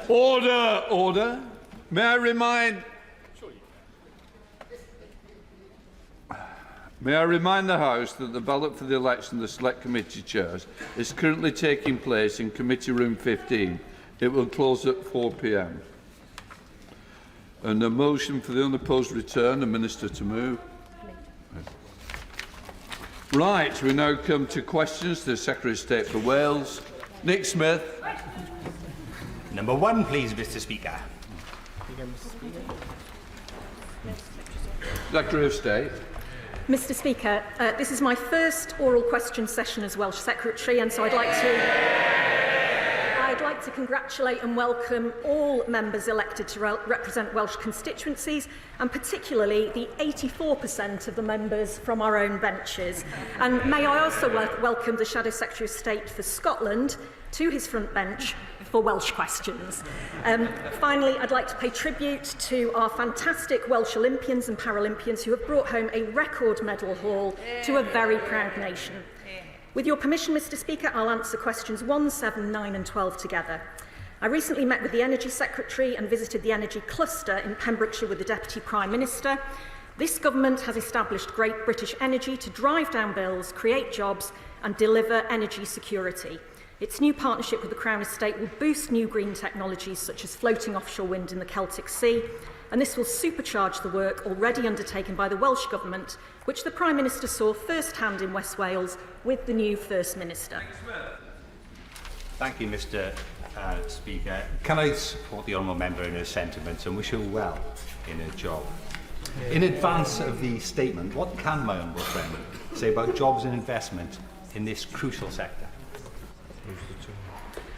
Order, order. May I remind the House that the ballot for the election of the Select Committee Chairs is currently taking place in Committee Room 15. It will close at 4 p.m. And a motion for the unopposed return, the Minister to move. Right, we now come to questions to the Secretary of State for Wales. Nick Smith. Number one, please, Mr. Speaker. Secretary of State. Mr. Speaker, this is my first oral question session as Welsh Secretary, and so I'd like to congratulate and welcome all members elected to represent Welsh constituencies, and particularly the 84% of the members from our own benches. And may I also welcome the Shadow Secretary of State for Scotland to his front bench for Welsh questions. Finally, I'd like to pay tribute to our fantastic Welsh Olympians and Paralympians who have brought home a record medal haul to a very proud nation. With your permission, Mr. Speaker, I'll answer questions 1, 7, 9 and 12 together. I recently met with the Energy Secretary and visited the Energy Cluster in Pembrokeshire with the Deputy Prime Minister. This government has established Great British Energy to drive down bills, create jobs and deliver energy security. Its new partnership with the Crown Estate will boost new green technologies such as floating offshore wind in the Celtic Sea, and this will supercharge the work already undertaken by the Welsh Government, which the Prime Minister saw first-hand in West Wales with the new First Minister. Thank you, Mr. Speaker. Can I support the honourable member in her sentiments and wish her well in her job? In advance of the statement, what can my honourable friend say about jobs and investment in this crucial sector?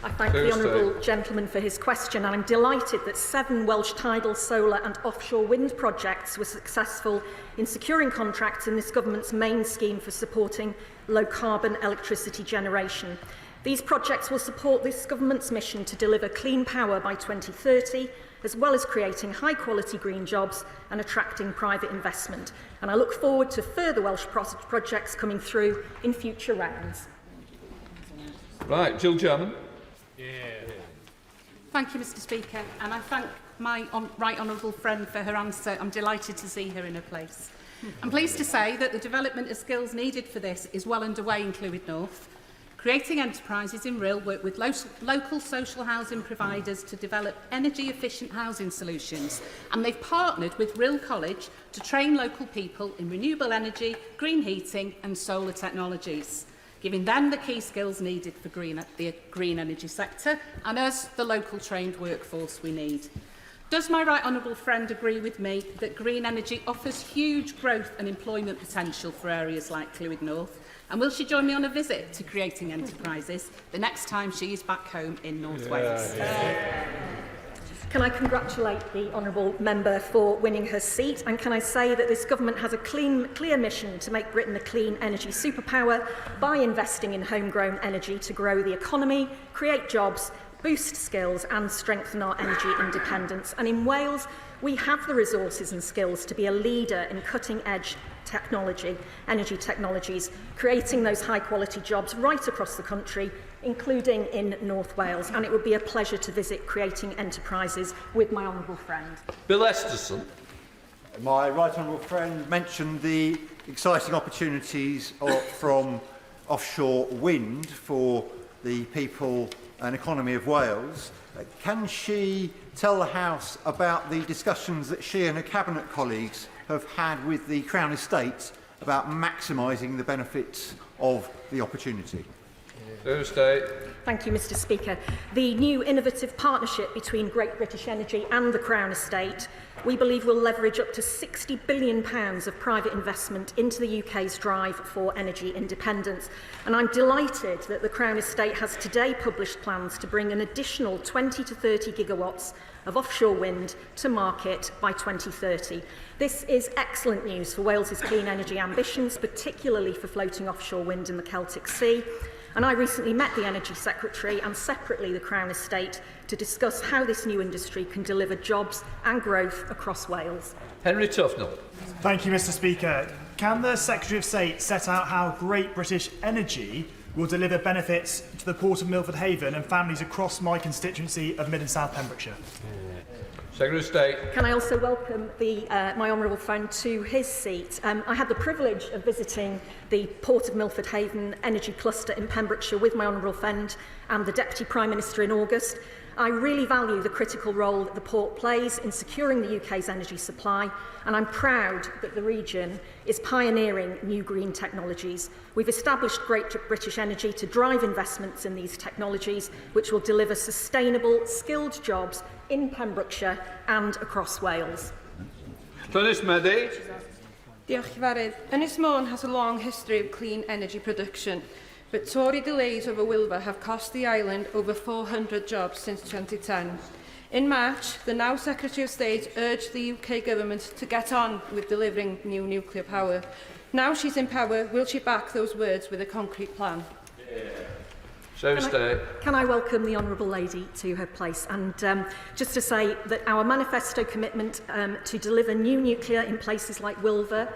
I thank the honourable gentleman for his question, and I'm delighted that 7 Welsh tidal, solar and offshore wind projects were successful in securing contracts in this government's main scheme for supporting low-carbon electricity generation. These projects will support this government's mission to deliver clean power by 2030, as well as creating high-quality green jobs and attracting private investment. And I look forward to further Welsh projects coming through in future rounds. Right, Jill German. Thank you, Mr. Speaker, and I thank my right honourable friend for her answer. I'm delighted to see her in her place. I'm pleased to say that the development of skills needed for this is well underway in Clwyd North. Creating enterprises in Rhyl work with local social housing providers to develop energy-efficient housing solutions, and they've partnered with Rhyl College to train local people in renewable energy, green heating and solar technologies, giving them the key skills needed for the green energy sector and us the local trained workforce we need. Does my right honourable friend agree with me that green energy offers huge growth and employment potential for areas like Clwyd North? And will she join me on a visit to creating enterprises the next time she is back home in North Wales? Can I congratulate the honourable member for winning her seat, and can I say that this government has a clear mission to make Britain a clean energy superpower by investing in homegrown energy to grow the economy, create jobs, boost skills and strengthen our energy independence. And in Wales, we have the resources and skills to be a leader in cutting-edge energy technologies, creating those high-quality jobs right across the country, including in North Wales. And it would be a pleasure to visit creating enterprises with my honourable friend. Bill Esterson. My right honourable friend mentioned the exciting opportunities from offshore wind for the people and economy of Wales. Can she tell the House about the discussions that she and her Cabinet colleagues have had with the Crown Estate about maximising the benefits of the opportunity? Thank you, Mr. Speaker. The new innovative partnership between Great British Energy and the Crown Estate, we believe, will leverage up to £60 billion of private investment into the UK's drive for energy independence. And I'm delighted that the Crown Estate has today published plans to bring an additional 20 to 30 gigawatts of offshore wind to market by 2030. This is excellent news for Wales's clean energy ambitions, particularly for floating offshore wind in the Celtic Sea. And I recently met the Energy Secretary and separately the Crown Estate to discuss how this new industry can deliver jobs and growth across Wales. Henry Tufnell. Thank you, Mr. Speaker. Can the Secretary of State set out how Great British Energy will deliver benefits to the Port of Milford Haven and families across my constituency of Mid and South Pembrokeshire. Secretary of State. Can I also welcome my honourable friend to his seat? I had the privilege of visiting the Port of Milford Haven Energy Cluster in Pembrokeshire with my honourable friend and the Deputy Prime Minister in August. I really value the critical role that the port plays in securing the UK's energy supply, and I'm proud that the region is pioneering new green technologies. We've established Great British Energy to drive investments in these technologies, which will deliver sustainable, skilled jobs in Pembrokeshire and across Wales. Llynys Medi. Diolch Cyfarwydd. Ynys Môn has a long history of clean energy production, but Tory delays over Wilfa have cost the island over 400 jobs since 2010. In March, the now Secretary of State urged the UK Government to get on with delivering new nuclear power. Now she's in power, will she back those words with a concrete plan? Can I welcome the Honourable Lady to her place, and just to say that our manifesto commitment to deliver new nuclear in places like Wilfa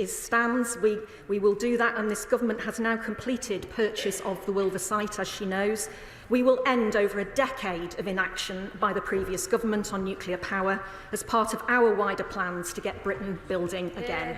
stands. We will do that, and this government has now completed purchase of the Wilfa site, as she knows. We will end over a decade of inaction by the previous government on nuclear power as part of our wider plans to get Britain building again.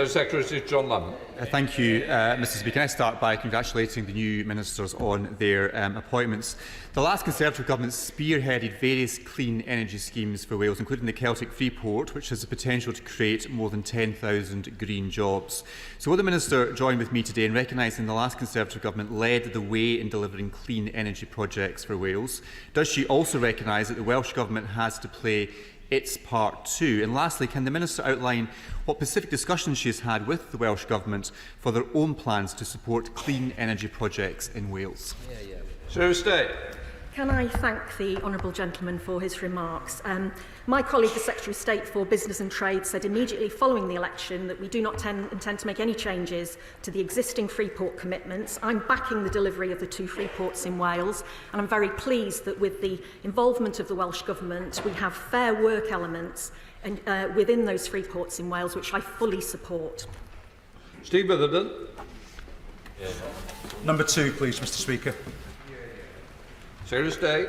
Secretary John Lamont. Thank you, Mr Speaker. I start by congratulating the new ministers on their appointments. The last Conservative government spearheaded various clean energy schemes for Wales, including the Celtic Freeport, which has the potential to create more than 10,000 green jobs. So will the Minister join with me today in recognising the last Conservative government led the way in delivering clean energy projects for Wales? Does she also recognise that the Welsh Government has to play its part too? And lastly, can the Minister outline what specific discussions she has had with the Welsh Government for their own plans to support clean energy projects in Wales? Secretary of State. Can I thank the honourable gentleman for his remarks? My colleague, the Secretary of State for Business and Trade, said immediately following the election that we do not intend to make any changes to the existing Freeport commitments. I'm backing the delivery of the 2 Freeports in Wales, and I'm very pleased that with the involvement of the Welsh Government, we have fair work elements within those Freeports in Wales, which I fully support. Steve Bitherton. Number 2, please, Mr Speaker. Secretary of State.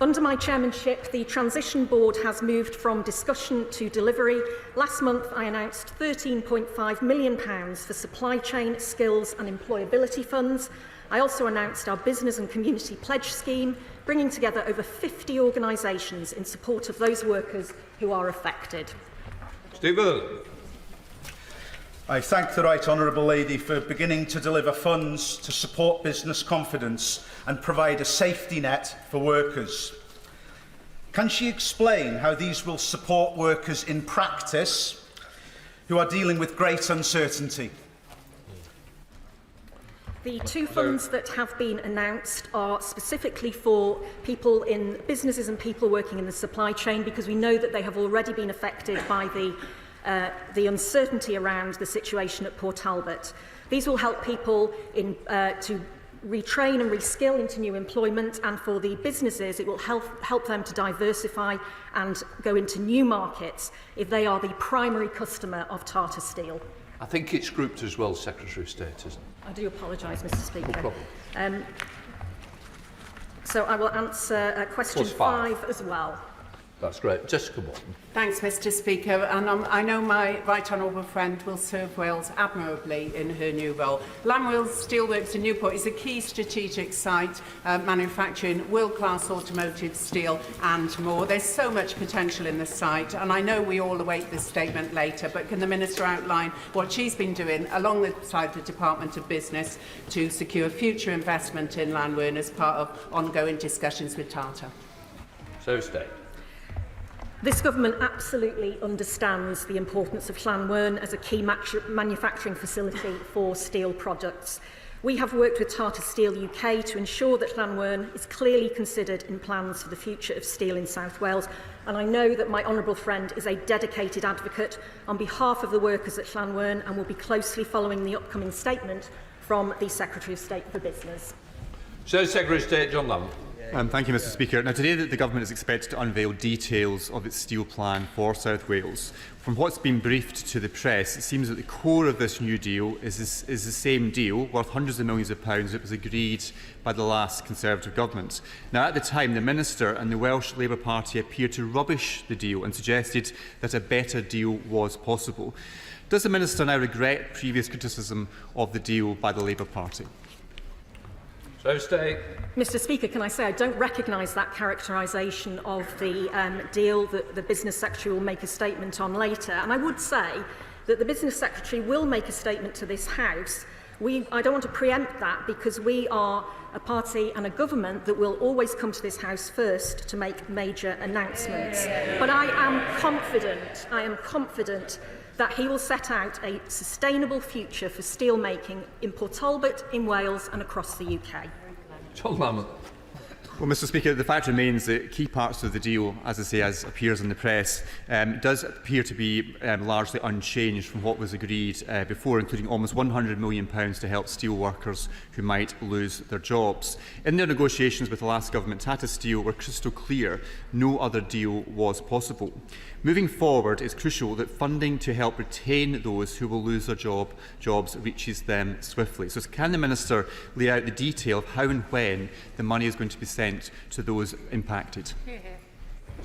Under my chairmanship, the Transition Board has moved from discussion to delivery. Last month, I announced £13.5 million for supply chain, skills and employability funds. I also announced our Business and Community Pledge Scheme, bringing together over 50 organisations in support of those workers who are affected. Steve Bitherton. I thank the Right Honourable Lady for beginning to deliver funds to support business confidence and provide a safety net for workers. Can she explain how these will support workers in practice who are dealing with great uncertainty? The 2 funds that have been announced are specifically for people in businesses and people working in the supply chain, because we know that they have already been affected by the uncertainty around the situation at Port Talbot. These will help people to retrain and reskill into new employment, and for the businesses it will help them to diversify and go into new markets if they are the primary customer of Tata Steel. I think it's grouped as well, Secretary of State, isn't it? I do apologise, Mr Speaker. No problem. So I will answer question 5 as well. That's great. Jessica Morton. Thanks, Mr Speaker. And I know my right honourable friend will serve Wales admirably in her new role. Lamwells Steelworks in Newport is a key strategic site, manufacturing world-class automotive steel and more. There's so much potential in the site, and I know we all await this statement later, but can the Minister outline what she's been doing alongside the Department of Business to secure future investment in Llanwern as part of ongoing discussions with Tata? Secretary of State. This government absolutely understands the importance of Llanwern as a key manufacturing facility for steel products. We have worked with Tata Steel UK to ensure that Llanwern is clearly considered in plans for the future of steel in South Wales, and I know that my honourable friend is a dedicated advocate on behalf of the workers at Llanwern and will be closely following the upcoming statement from the Secretary of State for Business. Secretary of State John Lamont. Thank you, Mr Speaker. Now, today the Government is expected to unveil details of its steel plan for South Wales. From what's been briefed to the press, it seems that the core of this new deal is the same deal, worth hundreds of millions of pounds, that was agreed by the last Conservative Government. Now, at the time, the Minister and the Welsh Labour Party appeared to rubbish the deal and suggested that a better deal was possible. Does the Minister now regret previous criticism of the deal by the Labour Party? Mr Speaker, can I say I don't recognise that characterisation of the deal that the Business Secretary will make a statement on later. And I would say that the Business Secretary will make a statement to this House. I don't want to preempt that because we are a party and a government that will always come to this House first to make major announcements. But I am confident that he will set out a sustainable future for steel making in Port Talbot, in Wales and across the UK. John Lamont. Well, Mr Speaker, the fact remains that key parts of the deal, as I say, as appears in the press, does appear to be largely unchanged from what was agreed before, including almost £100 million to help steel workers who might lose their jobs. In their negotiations with the last government, Tata Steel were crystal clear no other deal was possible. Moving forward, it's crucial that funding to help retain those who will lose their jobs reaches them swiftly. So can the Minister lay out the detail of how and when the money is going to be sent to those impacted?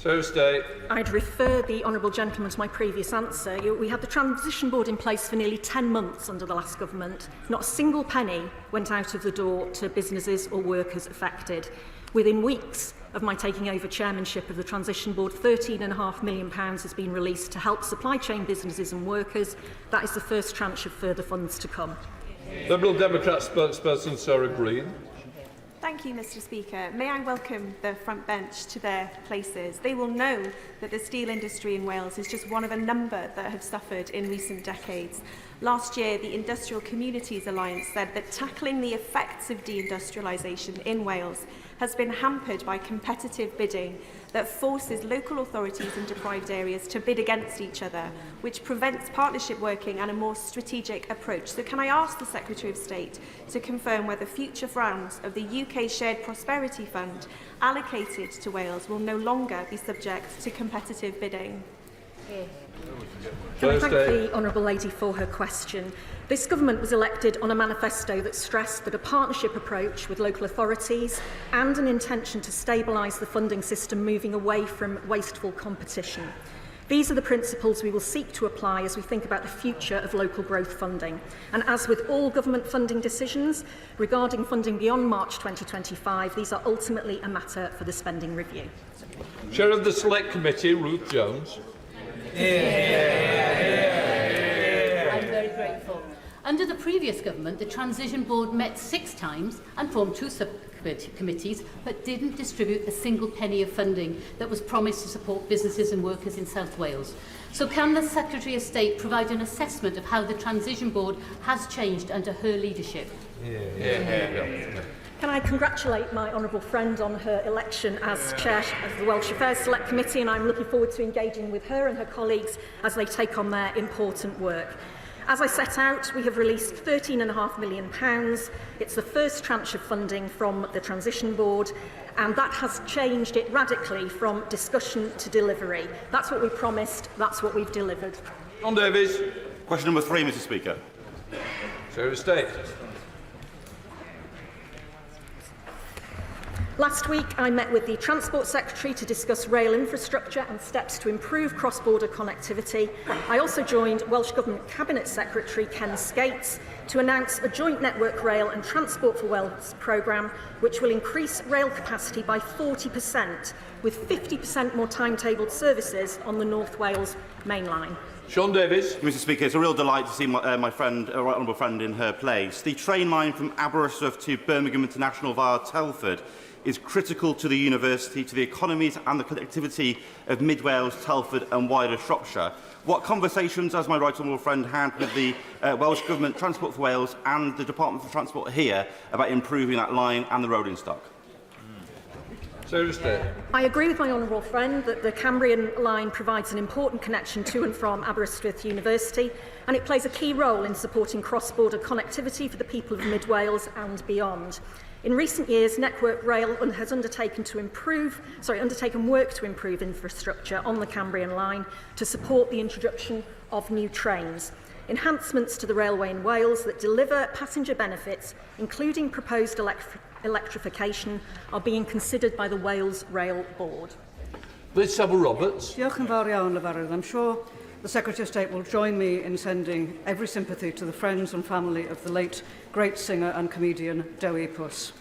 I'd refer the honourable gentleman to my previous answer. We had the Transition Board in place for nearly 10 months under the last government. Not a single penny went out of the door to businesses or workers affected. Within weeks of my taking over chairmanship of the Transition Board, £13.5 million has been released to help supply chain businesses and workers. That is the first tranche of further funds to come. Liberal Democrat spokesperson Sarah Green. Thank you, Mr Speaker. May I welcome the front bench to their places. They will know that the steel industry in Wales is just one of a number that have suffered in recent decades. Last year, the Industrial Communities Alliance said that tackling the effects of deindustrialisation in Wales has been hampered by competitive bidding that forces local authorities in deprived areas to bid against each other, which prevents partnership working and a more strategic approach. So can I ask the Secretary of State to confirm whether future rounds of the UK Shared Prosperity Fund allocated to Wales will no longer be subject to competitive bidding? Can I thank the honourable lady for her question? This government was elected on a manifesto that stressed that a partnership approach with local authorities and an intention to stabilise the funding system moving away from wasteful competition. These are the principles we will seek to apply as we think about the future of local growth funding. And as with all government funding decisions, regarding funding beyond March 2025, these are ultimately a matter for the spending review. Chair of the Select Committee, Ruth Jones. I'm very grateful. Under the previous government, the Transition Board met 6 times and formed 2 subcommittees, but didn't distribute a single penny of funding that was promised to support businesses and workers in South Wales. So can the Secretary of State provide an assessment of how the Transition Board has changed under her leadership? Can I congratulate my honourable friend on her election as Chair of the Welsh Affairs Select Committee, and I'm looking forward to engaging with her and her colleagues as they take on their important work. As I set out, we have released £13.5 million. It's the first tranche of funding from the Transition Board, and that has changed it radically from discussion to delivery. That's what we promised, that's what we've delivered. John Davies. Question number 3, Mr Speaker. Secretary of State. Last week, I met with the Transport Secretary to discuss rail infrastructure and steps to improve cross-border connectivity. I also joined Welsh Government Cabinet Secretary Ken Skates to announce a joint Network Rail and Transport for Wales programme which will increase rail capacity by 40%, with 50% more timetabled services on the North Wales main line. Sean Davies. Mr Speaker, it's a real delight to see my friend, right honourable friend in her place. The train line from Aberystwyth to Birmingham International via Telford is critical to the university, to the economies and the connectivity of Mid Wales, Telford and wider Shropshire. What conversations has my right honourable friend had with the Welsh Government, Transport for Wales and the Department for Transport here about improving that line and the rolling stock? I agree with my honourable friend that the Cambrian line provides an important connection to and from Aberystwyth University, and it plays a key role in supporting cross-border connectivity for the people of Mid Wales and beyond. In recent years, Network Rail has undertaken work to improve infrastructure on the Cambrian line to support the introduction of new trains. Enhancements to the railway in Wales that deliver passenger benefits, including proposed electrification, are being considered by the Wales Rail Board. Liz Saville-Roberts. Diolch yn fawr iawn, Lefarydd. I'm sure the Secretary of State will join me in sending every sympathy to the friends and family of the late great singer and comedian Dewi Puss.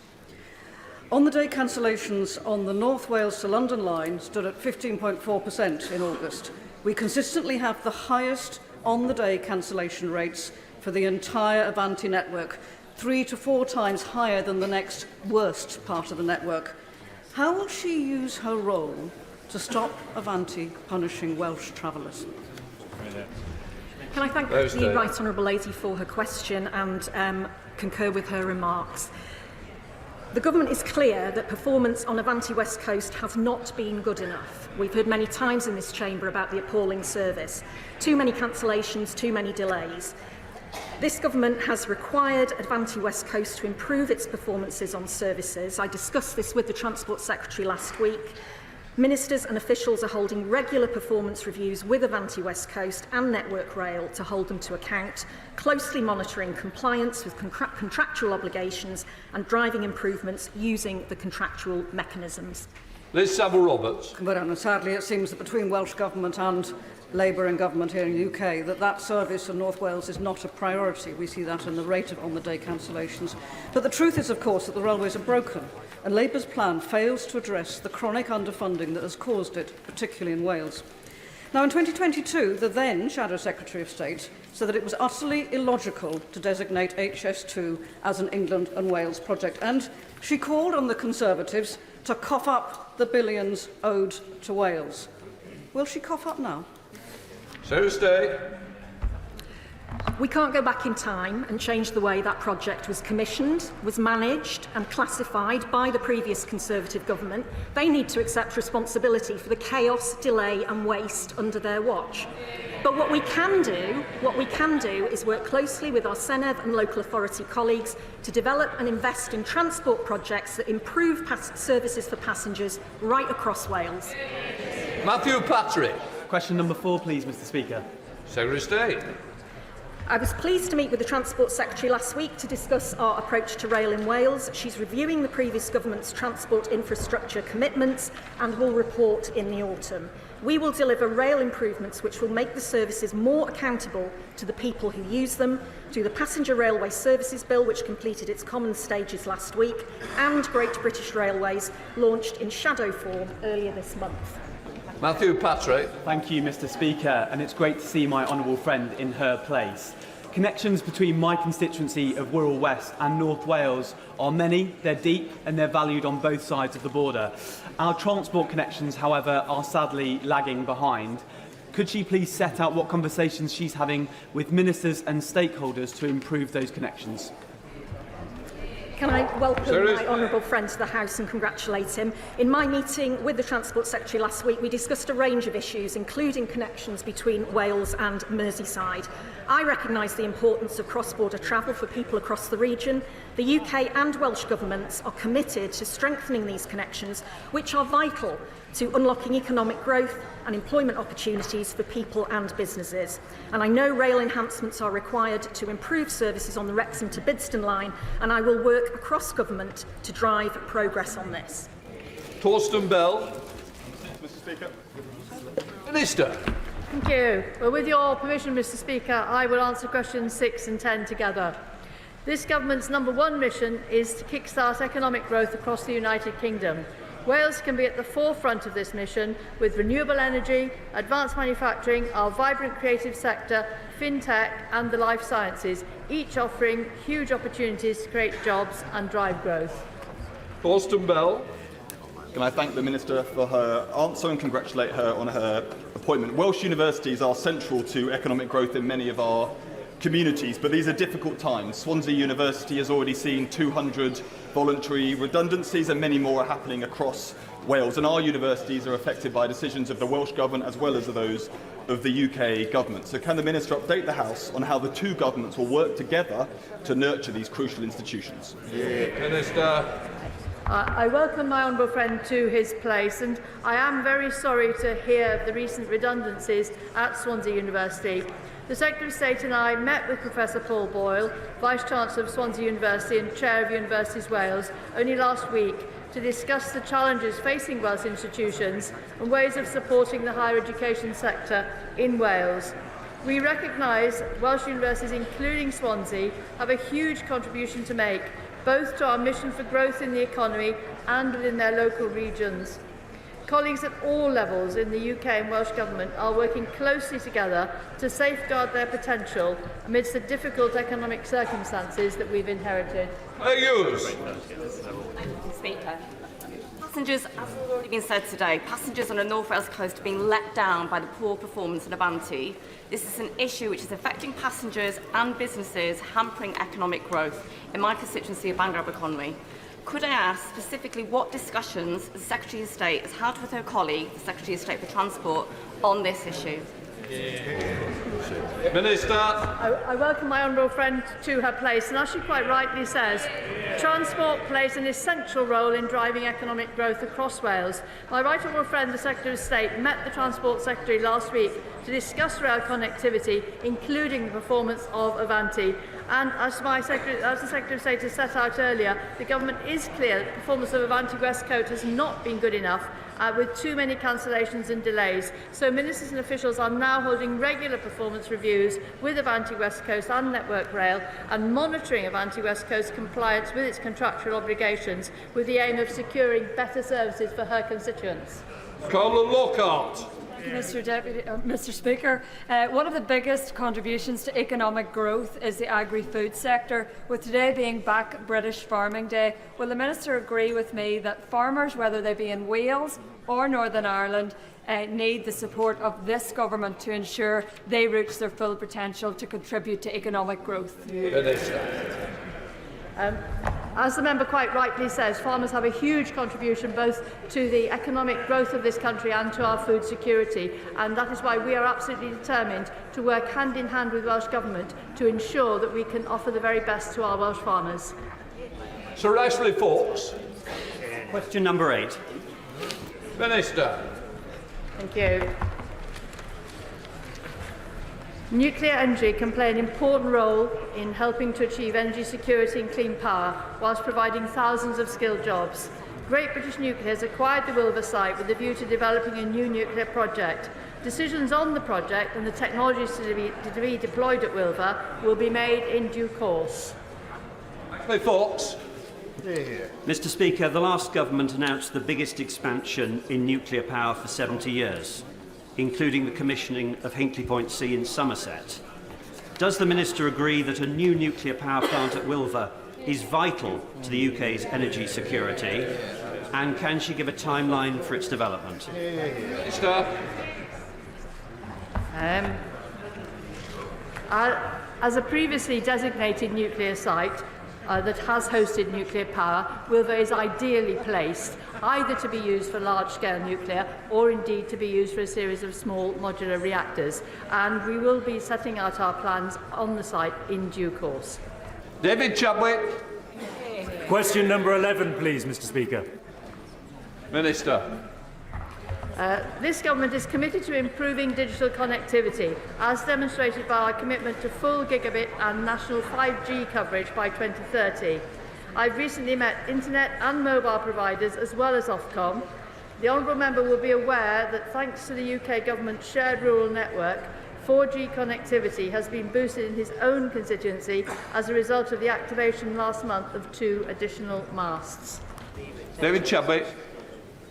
On the day cancellations on the North Wales to London line stood at 15.4% in August. We consistently have the highest on-the-day cancellation rates for the entire Avanti network, 3 to 4 times higher than the next worst part of the network. How will she use her role to stop Avanti punishing Welsh travellers? Can I thank the Right Honourable Lady for her question and concur with her remarks? The Government is clear that performance on Avanti West Coast has not been good enough. We've heard many times in this chamber about the appalling service. Too many cancellations, too many delays. This Government has required Avanti West Coast to improve its performances on services. I discussed this with the Transport Secretary last week. Ministers and officials are holding regular performance reviews with Avanti West Coast and Network Rail to hold them to account, closely monitoring compliance with contractual obligations and driving improvements using the contractual mechanisms. Liz Saville-Roberts. Sadly, it seems that between Welsh Government and Labour and Government here in the UK, that service in North Wales is not a priority. We see that in the rate of on-the-day cancellations. But the truth is, of course, that the railways are broken, and Labour's plan fails to address the chronic underfunding that has caused it, particularly in Wales. Now, in 2022, the then Shadow Secretary of State said that it was utterly illogical to designate HS2 as an England and Wales project, and she called on the Conservatives to cough up the billions owed to Wales. Will she cough up now? Thursday. We can't go back in time and change the way that project was commissioned, was managed and classified by the previous Conservative government. They need to accept responsibility for the chaos, delay and waste under their watch. But what we can do is work closely with our Senedd and local authority colleagues to develop and invest in transport projects that improve services for passengers right across Wales. Matthew Patrick. Question number 4, please, Mr. Speaker. Secretary of State. I was pleased to meet with the Transport Secretary last week to discuss our approach to rail in Wales. She's reviewing the previous government's transport infrastructure commitments and will report in the autumn. We will deliver rail improvements which will make the services more accountable to the people who use them, through the Passenger Railway Services Bill, which completed its common stages last week, and Great British Railways, launched in shadow form earlier this month. Matthew Patrick. Thank you, Mr. Speaker, and it's great to see my honourable friend in her place. Connections between my constituency of Wirral West and North Wales are many, they're deep and they're valued on both sides of the border. Our transport connections, however, are sadly lagging behind. Could she please set out what conversations she's having with ministers and stakeholders to improve those connections? Can I welcome my honourable friend to the House and congratulate him? In my meeting with the Transport Secretary last week, we discussed a range of issues, including connections between Wales and Merseyside. I recognise the importance of cross-border travel for people across the region. The UK and Welsh governments are committed to strengthening these connections, which are vital to unlocking economic growth and employment opportunities for people and businesses. And I know rail enhancements are required to improve services on the Wrexham to Bidston line, and I will work across government to drive progress on this. Torsten Bell. Mr. Speaker. Minister. Thank you. Well, with your permission, Mr. Speaker, I will answer questions 6 and 10 together. This government's #1 mission is to kickstart economic growth across the United Kingdom. Wales can be at the forefront of this mission with renewable energy, advanced manufacturing, our vibrant creative sector, fintech and the life sciences, each offering huge opportunities to create jobs and drive growth. Torsten Bell. Can I thank the Minister for her answer and congratulate her on her appointment. Welsh universities are central to economic growth in many of our communities, but these are difficult times. Swansea University has already seen 200 voluntary redundancies and many more are happening across Wales, and our universities are affected by decisions of the Welsh Government as well as those of the UK Government. So can the Minister update the House on how the two governments will work together to nurture these crucial institutions? Minister. I welcome my honourable friend to his place, and I am very sorry to hear of the recent redundancies at Swansea University. The Secretary of State and I met with Professor Paul Boyle, Vice-Chancellor of Swansea University and Chair of Universities Wales, only last week to discuss the challenges facing Welsh institutions and ways of supporting the higher education sector in Wales. We recognise Welsh universities, including Swansea, have a huge contribution to make, both to our mission for growth in the economy and within their local regions. Colleagues at all levels in the UK and Welsh Government are working closely together to safeguard their potential amidst the difficult economic circumstances that we've inherited. Speaker. Passengers, as has already been said today, passengers on the North Wales coast are being let down by the poor performance of Avanti. This is an issue which is affecting passengers and businesses, hampering economic growth in my constituency of Bangor Aberconwy. Could I ask specifically what discussions the Secretary of State has had with her colleague, the Secretary of State for Transport, on this issue? Minister. I welcome my honourable friend to her place, and as she quite rightly says, transport plays an essential role in driving economic growth across Wales. My right honourable friend, the Secretary of State, met the Transport Secretary last week to discuss rail connectivity, including the performance of Avanti. And as the Secretary of State has set out earlier, the Government is clear that the performance of Avanti West Coast has not been good enough, with too many cancellations and delays. So ministers and officials are now holding regular performance reviews with Avanti West Coast and Network Rail and monitoring Avanti West Coast compliance with its contractual obligations with the aim of securing better services for her constituents. Colin Lockhart. Mr. Speaker, one of the biggest contributions to economic growth is the agri-food sector. With today being Back British Farming Day, will the Minister agree with me that farmers, whether they be in Wales or Northern Ireland, need the support of this government to ensure they reach their full potential to contribute to economic growth? As the member quite rightly says, farmers have a huge contribution both to the economic growth of this country and to our food security, and that is why we are absolutely determined to work hand in hand with Welsh Government to ensure that we can offer the very best to our Welsh farmers. Sir Ashley Fox. Question number 8. Minister. Thank you. Nuclear energy can play an important role in helping to achieve energy security and clean power, whilst providing thousands of skilled jobs. Great British Nuclear has acquired the Wilver site with a view to developing a new nuclear project. Decisions on the project and the technologies to be deployed at Wilver will be made in due course. Fox. Mr. Speaker, the last government announced the biggest expansion in nuclear power for 70 years. Including the commissioning of Hinkley Point C in Somerset. Does the Minister agree that a new nuclear power plant at Wilver is vital to the UK's energy security, and can she give a timeline for its development? Minister. As a previously designated nuclear site that has hosted nuclear power, Wilver is ideally placed either to be used for large-scale nuclear or indeed to be used for a series of small modular reactors, and we will be setting out our plans on the site in due course. David Chadwick. Question number 11, please, Mr. Speaker. Minister. This government is committed to improving digital connectivity, as demonstrated by our commitment to full gigabit and national 5G coverage by 2030. I've recently met internet and mobile providers as well as Ofcom. The honourable member will be aware that thanks to the UK Government's shared rural network, 4G connectivity has been boosted in his own constituency as a result of the activation last month of 2 additional masts. David Chadwick.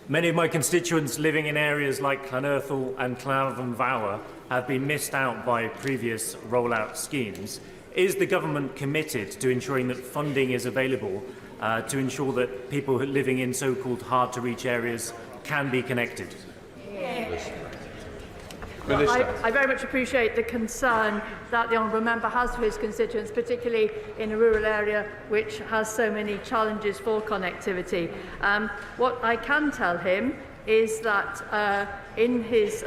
Many of my constituents living in areas like Llanerthal and Carnarvon Fawr have been missed out by previous rollout schemes. Is the government committed to ensuring that funding is available to ensure that people living in so-called hard-to-reach areas can be connected? Minister. I very much appreciate the concern that the honourable member has for his constituents, particularly in a rural area which has so many challenges for connectivity. What I can tell him is that in his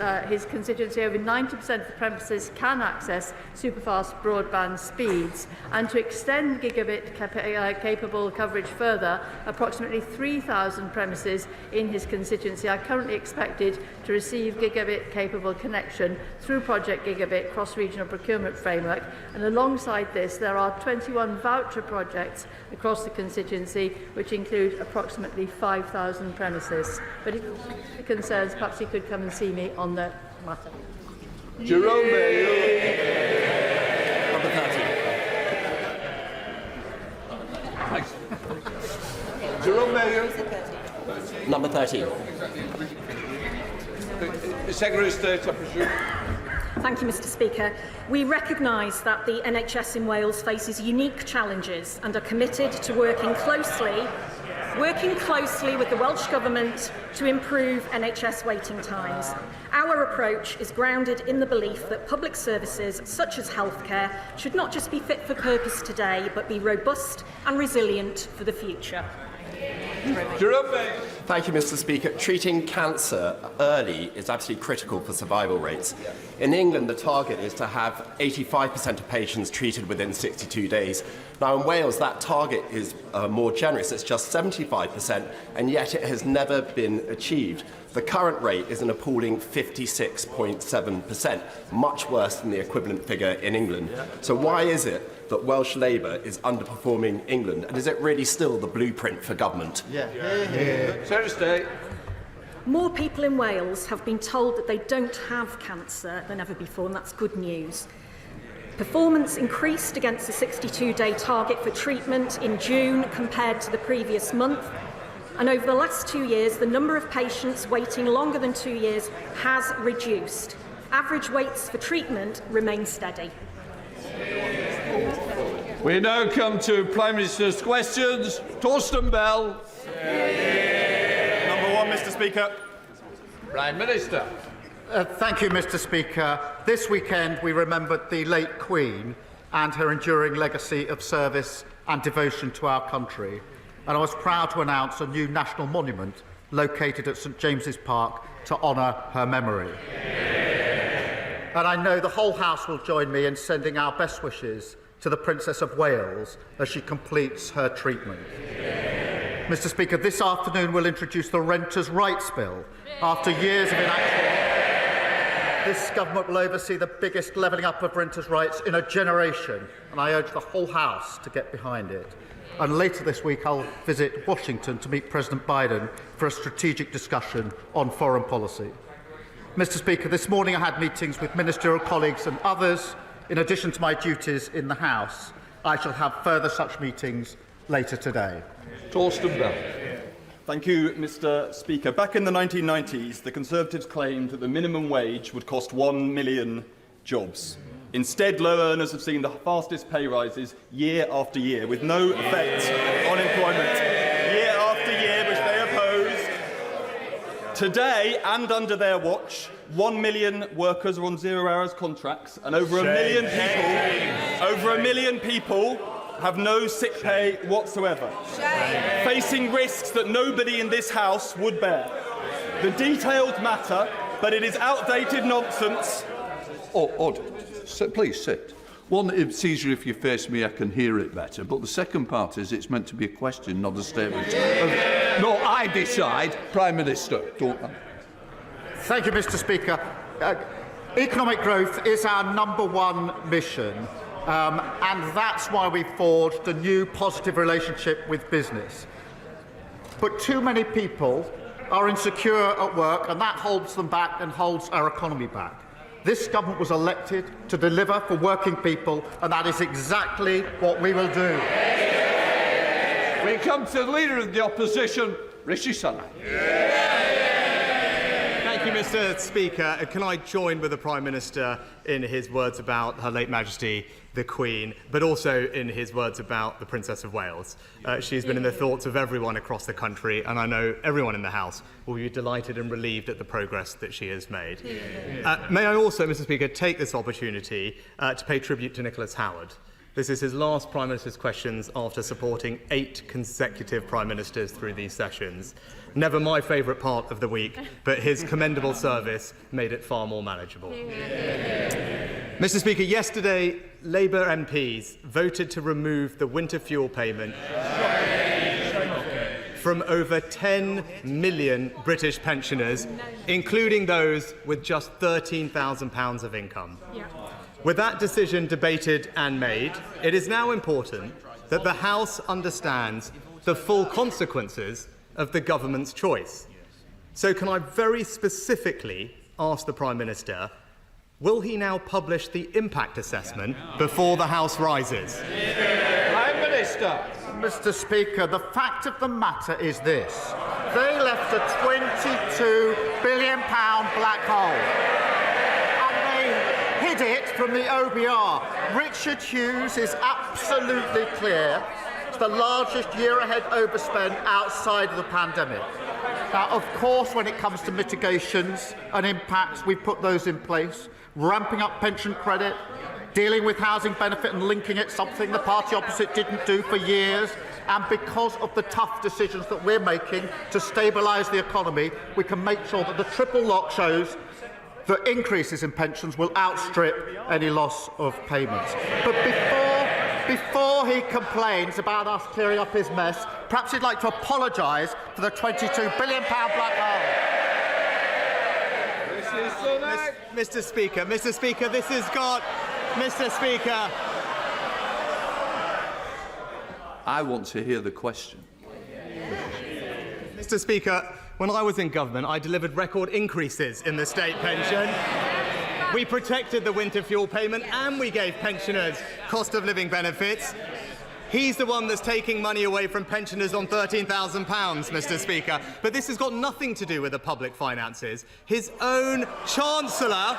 constituency, over 90% of the premises can access superfast broadband speeds, and to extend gigabit-capable coverage further, approximately 3,000 premises in his constituency are currently expected to receive gigabit-capable connection through Project Gigabit cross-regional procurement framework, and alongside this there are 21 voucher projects across the constituency which include approximately 5,000 premises. But if he concerns, perhaps he could come and see me on the matter. Jerome Mayo. Number 13. Jerome Mayo. Number 13. Secretary of State, I presume. Thank you, Mr Speaker. We recognise that the NHS in Wales faces unique challenges and are committed to working closely with the Welsh Government to improve NHS waiting times. Our approach is grounded in the belief that public services, such as healthcare, should not just be fit for purpose today, but be robust and resilient for the future. Thank you, Mr Speaker. Treating cancer early is absolutely critical for survival rates. In England, the target is to have 85% of patients treated within 62 days. Now, in Wales, that target is more generous. It's just 75%, and yet it has never been achieved. The current rate is an appalling 56.7%, much worse than the equivalent figure in England. So why is it that Welsh Labour is underperforming England, and is it really still the blueprint for government? Secretary of State. More people in Wales have been told that they don't have cancer than ever before, and that's good news. Performance increased against the 62-day target for treatment in June compared to the previous month. And over the last 2 years, the number of patients waiting longer than 2 years has reduced. Average waits for treatment remain steady. We now come to Prime Minister's questions. Torsten Bell. Number 1, Mr Speaker. Prime Minister. Thank you, Mr Speaker. This weekend we remembered the late Queen and her enduring legacy of service and devotion to our country. And I was proud to announce a new national monument located at St James's Park to honour her memory. And I know the whole House will join me in sending our best wishes to the Princess of Wales as she completes her treatment. Mr Speaker, this afternoon we'll introduce the Renters' Rights Bill. After years of inaction, this government will oversee the biggest levelling up of renters' rights in a generation, and I urge the whole House to get behind it. And later this week I'll visit Washington to meet President Biden for a strategic discussion on foreign policy. Mr Speaker, this morning I had meetings with ministerial colleagues and others. In addition to my duties in the House, I shall have further such meetings later today. Torsten Bell. Thank you, Mr Speaker. Back in the 1990s, the Conservatives claimed that the minimum wage would cost 1 million jobs. Instead, low earners have seen the fastest pay rises year after year, with no effect on employment. Year after year, which they opposed. Today, and under their watch, 1 million workers are on 0 hours contracts, and over a million people have no sick pay whatsoever, facing risks that nobody in this House would bear. The details matter, but it is outdated nonsense. Order. Please sit. One, it's easier if you face me, I can hear it better. But the second part is it's meant to be a question, not a statement. No, I decide. Prime Minister. Don't. Thank you, Mr Speaker. Economic growth is our #1 mission. And that's why we forged a new positive relationship with business. But too many people are insecure at work, and that holds them back and holds our economy back. This government was elected to deliver for working people, and that is exactly what we will do. We come to the Leader of the Opposition, Rishi Sunak. Thank you, Mr Mr. Speaker, can I join with the Prime Minister in his words about Her late Majesty the Queen, but also in his words about the Princess of Wales? She's been in the thoughts of everyone across the country, and I know everyone in the House will be delighted and relieved at the progress that she has made. May I also, Mr. Speaker, take this opportunity to pay tribute to Nicholas Howard. This is his last Prime Minister's Questions after supporting 8 consecutive Prime Ministers through these sessions. Never my favourite part of the week, but his commendable service made it far more manageable. Mr. Speaker, yesterday Labour MPs voted to remove the winter fuel payment from over 10 million British pensioners, including those with just £13,000 of income. With that decision debated and made, it is now important that the House understands the full consequences of the government's choice. So can I very specifically ask the Prime Minister, will he now publish the impact assessment before the House rises? Prime Minister. Mr. Speaker, the fact of the matter is this. They left a £22 billion black hole. Hid it from the OBR. Richard Hughes is absolutely clear. It's the largest year-ahead overspend outside of the pandemic. Now, of course, when it comes to mitigations and impacts, we put those in place. Ramping up pension credit, dealing with housing benefit and linking it, something the party opposite didn't do for years. And because of the tough decisions that we're making to stabilise the economy, we can make sure that the triple lock shows that increases in pensions will outstrip any loss of payments. But before he complains about us clearing up his mess, perhaps he'd like to apologise for the £22 billion black hole. Mr. Speaker, this has got... Mr. Speaker. I want to hear the question. Mr. Speaker, when I was in government, I delivered record increases in the state pension. We protected the winter fuel payment and we gave pensioners cost of living benefits. He's the one that's taking money away from pensioners on £13,000, Mr. Speaker. But this has got nothing to do with the public finances. His own Chancellor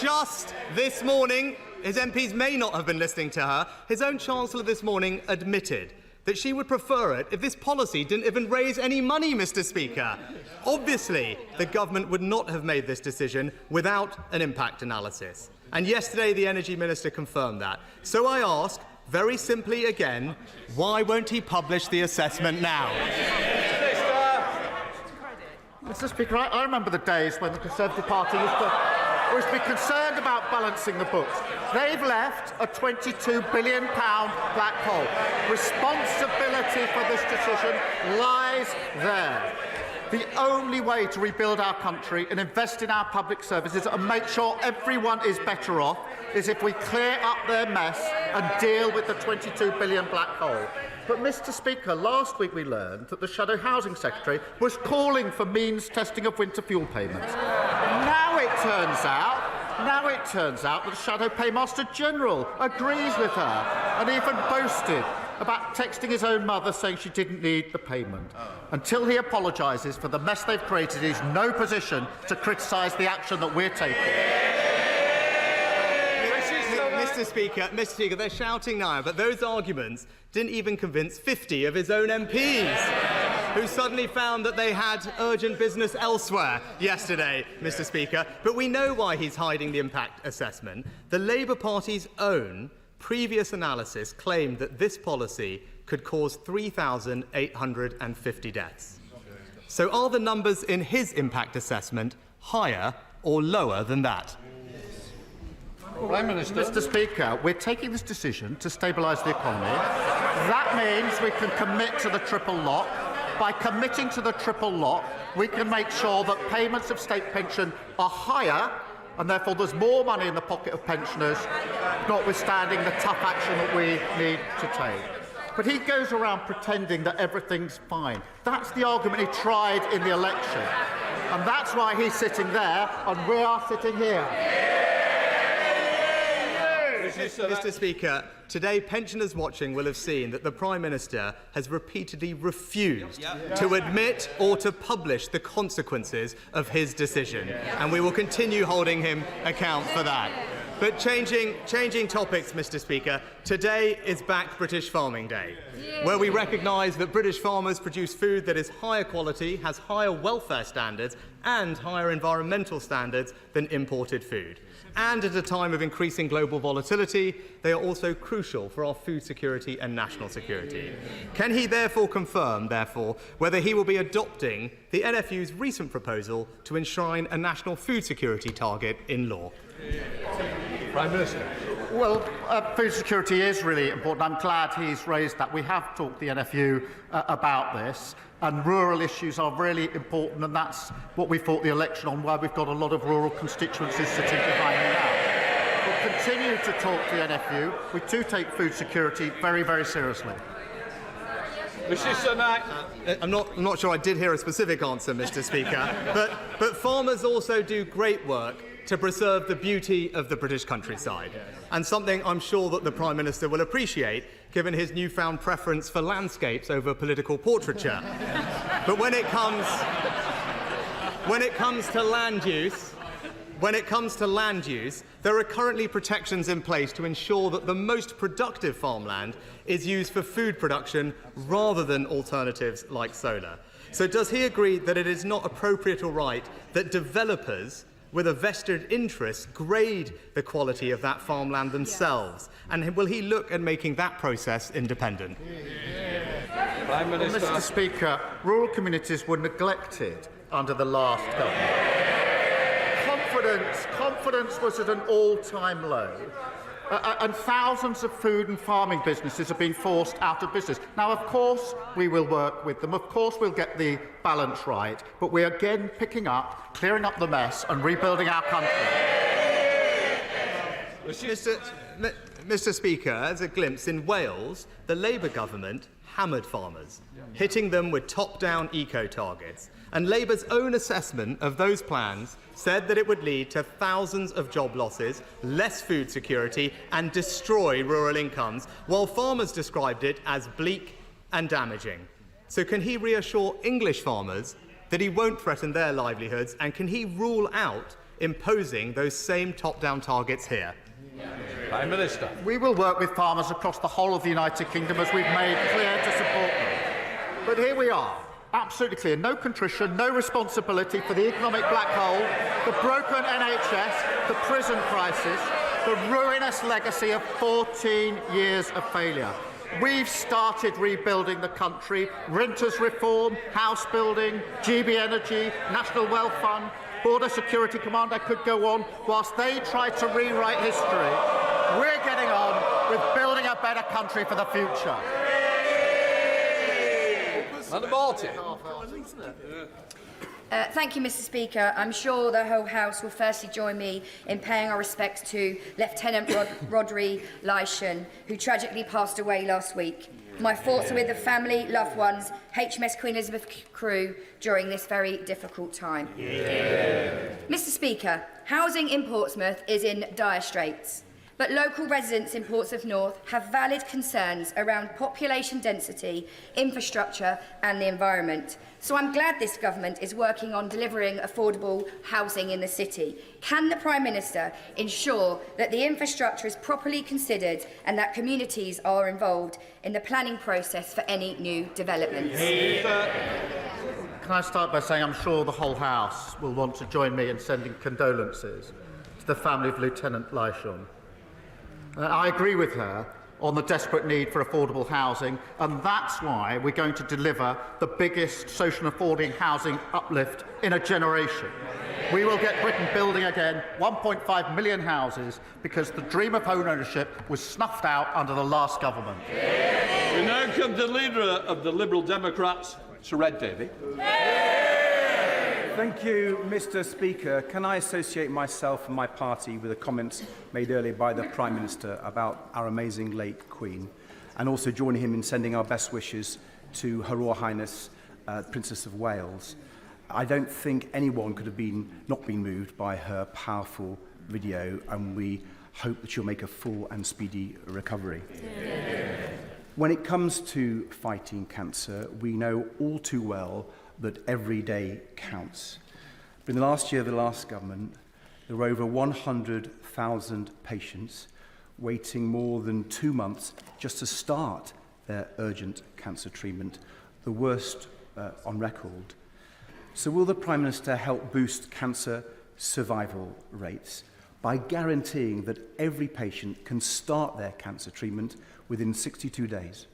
just this morning, his MPs may not have been listening to her, his own Chancellor this morning admitted that she would prefer it if this policy didn't even raise any money, Mr. Speaker. Obviously, the government would not have made this decision without an impact analysis. And yesterday, the Energy Minister confirmed that. So I ask, very simply again, why won't he publish the assessment now? Mr. Speaker, I remember the days when the Conservative Party was to be concerned about balancing the books. They've left a £22 billion black hole. Responsibility for this decision lies there. The only way to rebuild our country and invest in our public services and make sure everyone is better off is if we clear up their mess and deal with the £22 billion black hole. But, Mr. Speaker, last week we learned that the Shadow Housing Secretary was calling for means testing of winter fuel payments. Now it turns out that the Shadow Paymaster General agrees with her and even boasted about texting his own mother saying she didn't need the payment. Until he apologises for the mess they've created, he's no position to criticise the action that we're taking. Mr. Speaker, they're shouting now, but those arguments didn't even convince 50 of his own MPs, who suddenly found that they had urgent business elsewhere yesterday, Mr. Speaker. But we know why he's hiding the impact assessment. The Labour Party's own previous analysis claimed that this policy could cause 3,850 deaths. So are the numbers in his impact assessment higher or lower than that? Prime Minister. Mr. Speaker, we're taking this decision to stabilise the economy. That means we can commit to the triple lock. By committing to the triple lock, we can make sure that payments of state pension are higher, and therefore there's more money in the pocket of pensioners, notwithstanding the tough action that we need to take. But he goes around pretending that everything's fine. That's the argument he tried in the election. And that's why he's sitting there and we are sitting here. Mr. Speaker, today pensioners watching will have seen that the Prime Minister has repeatedly refused to admit or to publish the consequences of his decision, and we will continue holding him account for that. But changing topics, Mr. Speaker, today is Back British Farming Day, where we recognise that British farmers produce food that is higher quality, has higher welfare standards and higher environmental standards than imported food. And at a time of increasing global volatility, they are also crucial for our food security and national security. Can he therefore confirm, whether he will be adopting the NFU's recent proposal to enshrine a national food security target in law? Prime Minister. Well, food security is really important. I'm glad he's raised that. We have talked to the NFU about this, and rural issues are really important, and that's what we fought the election on, where we've got a lot of rural constituencies sitting behind me now. We'll continue to talk to the NFU. We do take food security very, very seriously. I'm not sure I did hear a specific answer, Mr. Speaker, but farmers also do great work to preserve the beauty of the British countryside, and something I'm sure that the Prime Minister will appreciate, given his newfound preference for landscapes over political portraiture. But when it comes to land use, there are currently protections in place to ensure that the most productive farmland is used for food production rather than alternatives like solar. So does he agree that it is not appropriate or right that developers with a vested interest grade the quality of that farmland themselves? And will he look at making that process independent? Prime Minister. Mr. Speaker, rural communities were neglected under the last government. Confidence was at an all-time low. And thousands of food and farming businesses have been forced out of business. Now, of course, we will work with them. Of course, we'll get the balance right. But we're again picking up, clearing up the mess and rebuilding our country. Mr. Speaker, as a glimpse, in Wales, the Labour government hammered farmers, hitting them with top-down eco-targets. And Labour's own assessment of those plans said that it would lead to thousands of job losses, less food security, and destroy rural incomes, while farmers described it as bleak and damaging. So can he reassure English farmers that he won't threaten their livelihoods, and can he rule out imposing those same top-down targets here? Prime Minister. We will work with farmers across the whole of the United Kingdom, as we've made clear, to support them. But here we are. Absolutely clear. No contrition, no responsibility for the economic black hole, the broken NHS, the prison crisis, the ruinous legacy of 14 years of failure. We've started rebuilding the country. Renters reform, house building, GB Energy, National Wealth Fund, Border Security Command, I could go on. Whilst they try to rewrite history, we're getting on with building a better country for the future. Thank you, Mr. Speaker. I'm sure the whole House will firstly join me in paying our respects to Lieutenant Rodri Lyshan, who tragically passed away last week. My thoughts are with the family, loved ones, HMS Queen Elizabeth crew during this very difficult time. Mr. Speaker, housing in Portsmouth is in dire straits. But local residents in Portsmouth North have valid concerns around population density, infrastructure and the environment. So I'm glad this government is working on delivering affordable housing in the city. Can the Prime Minister ensure that the infrastructure is properly considered and that communities are involved in the planning process for any new developments? Can I start by saying I'm sure the whole House will want to join me in sending condolences to the family of Lieutenant Lyshan. I agree with her on the desperate need for affordable housing, and that's why we're going to deliver the biggest social affording housing uplift in a generation. We will get Britain building again 1.5 million houses, because the dream of home ownership was snuffed out under the last government. We now come to the leader of the Liberal Democrats, Sir Red Davey. Thank you, Mr. Speaker. Can I associate myself and my party with the comments made earlier by the Prime Minister about our amazing late Queen, and also join him in sending our best wishes to Her Royal Highness, Princess of Wales. I don't think anyone could have not been moved by her powerful video, and we hope that you'll make a full and speedy recovery. When it comes to fighting cancer, we know all too well that every day counts. But in the last year of the last government, there were over 100,000 patients waiting more than 2 months just to start their urgent cancer treatment, the worst on record. So will the Prime Minister help boost cancer survival rates by guaranteeing that every patient can start their cancer treatment within 62 days?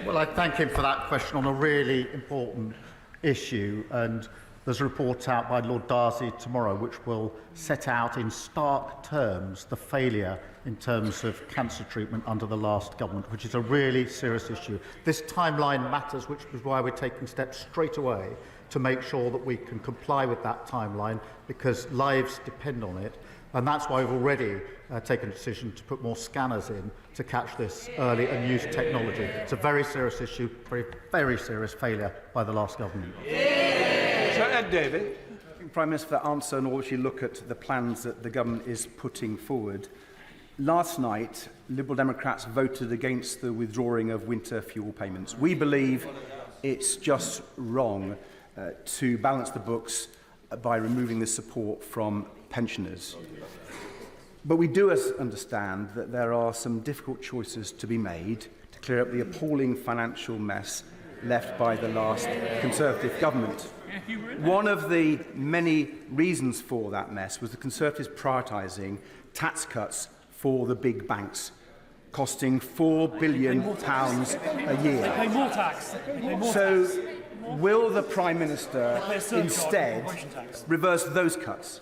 Well, I thank him for that question on a really important issue, and there's a report out by Lord Darcy tomorrow which will set out in stark terms the failure in terms of cancer treatment under the last government, which is a really serious issue. This timeline matters, which is why we're taking steps straight away to make sure that we can comply with that timeline, because lives depend on it. And that's why we've already taken a decision to put more scanners in to catch this early and use technology. It's a very serious issue, very serious failure by the last government. David. Prime Minister, for that answer, and also look at the plans that the government is putting forward. Last night, Liberal Democrats voted against the withdrawing of winter fuel payments. We believe it's just wrong to balance the books by removing the support from pensioners. But we do understand that there are some difficult choices to be made to clear up the appalling financial mess left by the last Conservative government. One of the many reasons for that mess was the Conservatives prioritising tax cuts for the big banks, costing £4 billion a year. They pay more tax. So will the Prime Minister instead reverse those cuts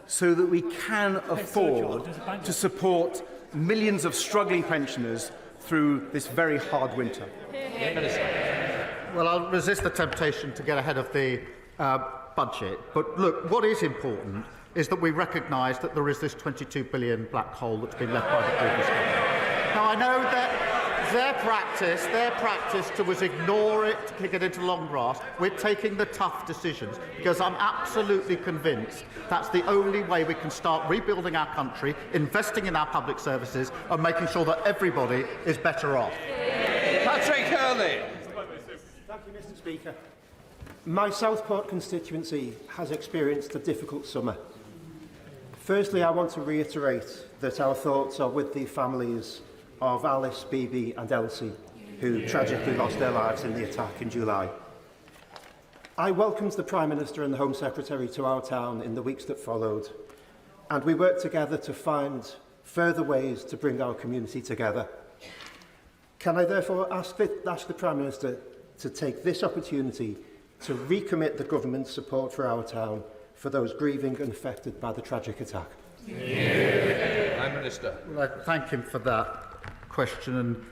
so that we can afford to support millions of struggling pensioners through this very hard winter? Well, I'll resist the temptation to get ahead of the budget. But look, what is important is that we recognise that there is this £22 billion black hole that's been left by the previous government. Now, I know that their practice was ignore it, to kick it into long grass. We're taking the tough decisions because I'm absolutely convinced that's the only way we can start rebuilding our country, investing in our public services and making sure that everybody is better off. Patrick Hurley. Thank you, Mr. Speaker. My Southport constituency has experienced a difficult summer. Firstly, I want to reiterate that our thoughts are with the families of Alice, Bibi and Elsie, who tragically lost their lives in the attack in July. I welcomed the Prime Minister and the Home Secretary to our town in the weeks that followed, and we worked together to find further ways to bring our community together. Can I therefore ask the Prime Minister to take this opportunity to recommit the government's support for our town for those grieving and affected by the tragic attack? Prime Minister. Well, I thank him for that question, and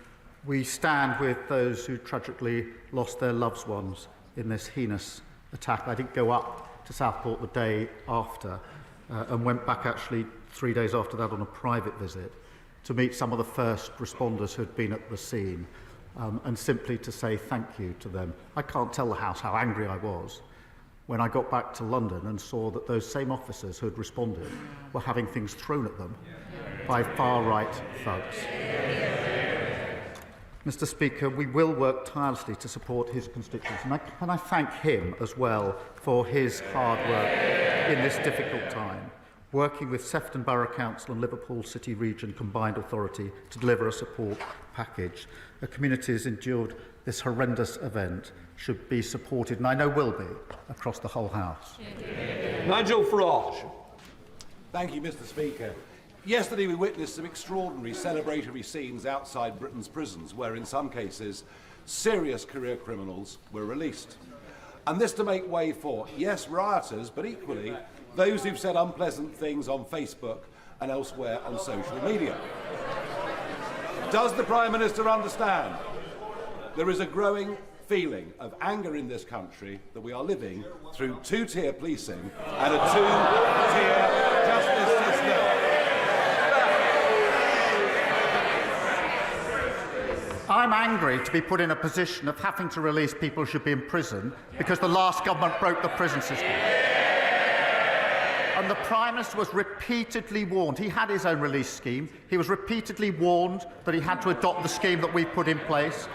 we stand with those who tragically lost their loved ones in this heinous attack. I did go up to Southport the day after and went back actually 3 days after that on a private visit to meet some of the first responders who had been at the scene. And simply to say thank you to them. I can't tell the House how angry I was when I got back to London and saw that those same officers who had responded were having things thrown at them by far-right thugs. Mr. Speaker, we will work tirelessly to support his constituents, and I thank him as well for his hard work in this difficult time, working with Sefton Borough Council and Liverpool City Region Combined Authority to deliver a support package. The communities endured this horrendous event should be supported, and I know will be, across the whole House. Nigel Farage. Thank you, Mr. Speaker. Yesterday we witnessed some extraordinary celebratory scenes outside Britain's prisons where, in some cases, serious career criminals were released. And this to make way for, yes, rioters, but equally those who've said unpleasant things on Facebook and elsewhere on social media. Does the Prime Minister understand there is a growing feeling of anger in this country that we are living through two-tier policing and a two-tier justice system? I'm angry to be put in a position of having to release people who should be in prison because the last government broke the prison system. And And the Prime Minister was repeatedly warned. He had his own release scheme. He was repeatedly warned that he had to adopt the scheme that we put in place.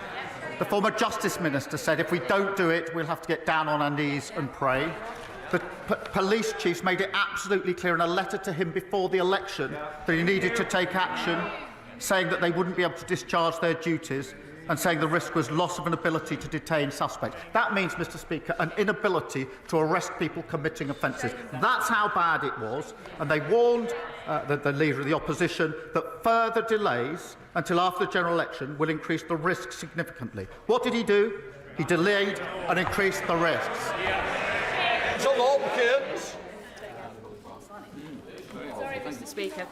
The former Justice Minister said if we don't do it, we'll have to get down on our knees and pray. The police chiefs made it absolutely clear in a letter to him before the election that he needed to take action, saying that they wouldn't be able to discharge their duties and saying the risk was loss of an ability to detain suspects. That means, Mr Speaker, an inability to arrest people committing offences. That's how bad it was, and they warned the Leader of the Opposition that further delays until after the general election will increase the risk significantly. What did he do? He delayed and increased the risks. Sorry, Mr Speaker.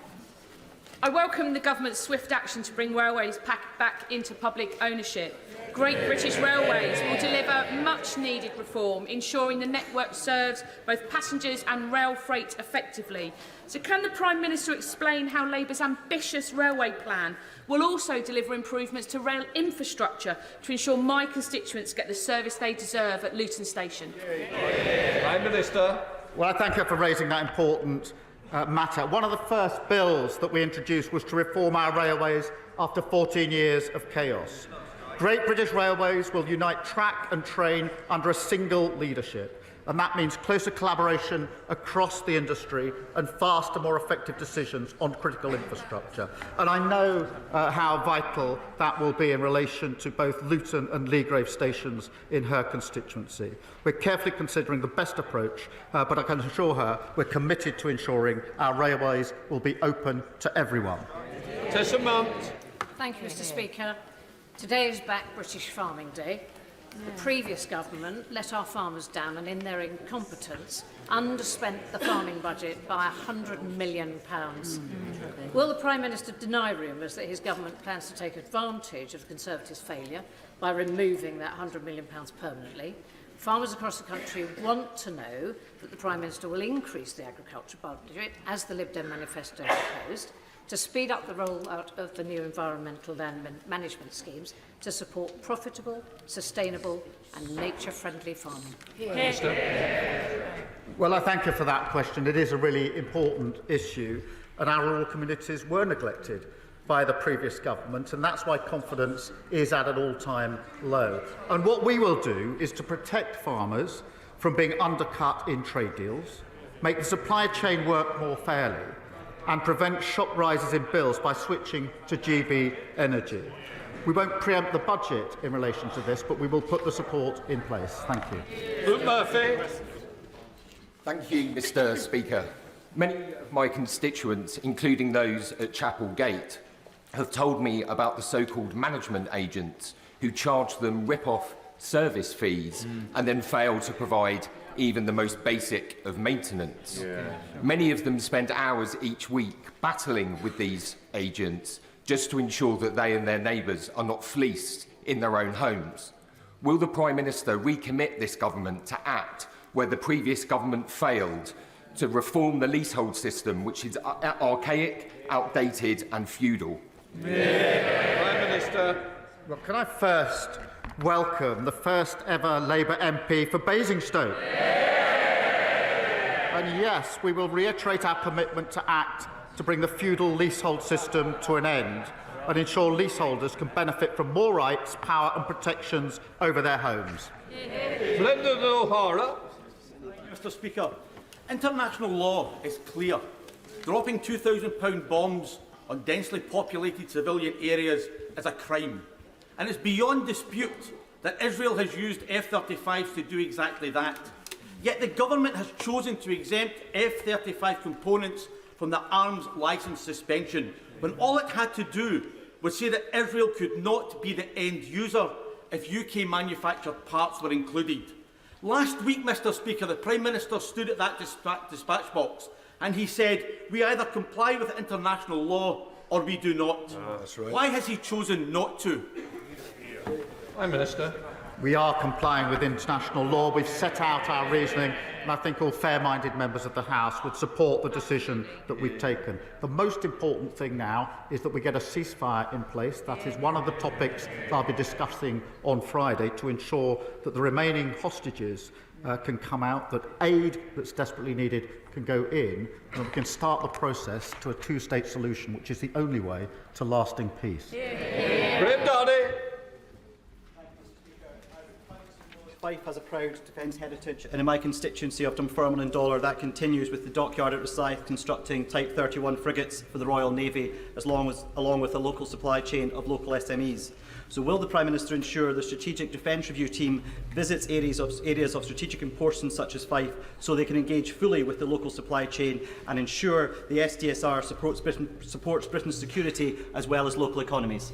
I welcome the Government's swift action to bring railways back into public ownership. Great British Railways will deliver much-needed reform, ensuring the network serves both passengers and rail freight effectively. So can the Prime Minister explain how Labour's ambitious railway plan will also deliver improvements to rail infrastructure to ensure my constituents get the service they deserve at Luton Station? Prime Minister. Well, I thank her for raising that important matter. One of the first bills that we introduced was to reform our railways after 14 years of chaos. Great British Railways will unite track and train under a single leadership, and that means closer collaboration across the industry and faster, more effective decisions on critical infrastructure. And I know how vital that will be in relation to both Luton and Leagrave stations in her constituency. We're carefully considering the best approach, but I can assure her we're committed to ensuring our railways will be open to everyone. Tessa Mount. Thank you, Mr Speaker. Today is Back British Farming Day. The previous government let our farmers down and, in their incompetence, underspent the farming budget by £100 million. Will the Prime Minister deny rumours that his government plans to take advantage of the Conservatives' failure by removing that £100 million permanently? Farmers across the country want to know that the Prime Minister will increase the agriculture budget, as the Lib Dem manifesto proposed, to speed up the rollout of the new environmental land management schemes to support profitable, sustainable and nature-friendly farming. Well, I thank you for that question. It is a really important issue, and our rural communities were neglected by the previous government, and that's why confidence is at an all-time low. And what we will do is to protect farmers from being undercut in trade deals, make the supply chain work more fairly, and prevent shock rises in bills by switching to GB energy. We won't preempt the budget in relation to this, but we will put the support in place. Thank you. Luke Murphy. Thank you, Mr Speaker. Many of my constituents, including those at Chapel Gate, have told me about the so-called management agents who charge them rip-off service fees and then fail to provide even the most basic of maintenance. Many of them spend hours each week battling with these agents just to ensure that they and their neighbours are not fleeced in their own homes. Will the Prime Minister recommit this government to act where the previous government failed to reform the leasehold system, which is archaic, outdated and feudal? Prime Minister. Well, can I first welcome the first ever Labour MP for Basingstoke? And yes, we will reiterate our commitment to act to bring the feudal leasehold system to an end and ensure leaseholders can benefit from more rights, power and protections over their homes. Brendan O'Hara. Mr Speaker, international law is clear. Dropping £2,000 bombs on densely populated civilian areas is a crime. And it's beyond dispute that Israel has used F-35s to do exactly that. Yet the government has chosen to exempt F-35 components from the arms licence suspension, when all it had to do was say that Israel could not be the end user if UK manufactured parts were included. Last week, Mr Speaker, the Prime Minister stood at that dispatch box and he said, we either comply with international law or we do not. That's right. Why has he chosen not to? Prime Minister. We are complying with international law. We've set out our reasoning, and I think all fair-minded members of the House would support the decision that we've taken. The most important thing now is that we get a ceasefire in place. That is one of the topics that I'll be discussing on Friday to ensure that the remaining hostages can come out, that aid that's desperately needed can can go in and we can start the process to a two-state solution, which is the only way to lasting peace. Graham Downey. Fife has a proud defence heritage, and in my constituency of Dunfermline and Dollar, that continues with the dockyard at Rosyth constructing Type 31 frigates for the Royal Navy, along with a local supply chain of local SMEs. So will the Prime Minister ensure the Strategic Defence Review team visits areas of strategic importance such as Fife so they can engage fully with the local supply chain and ensure the SDSR supports Britain's security as well as local economies?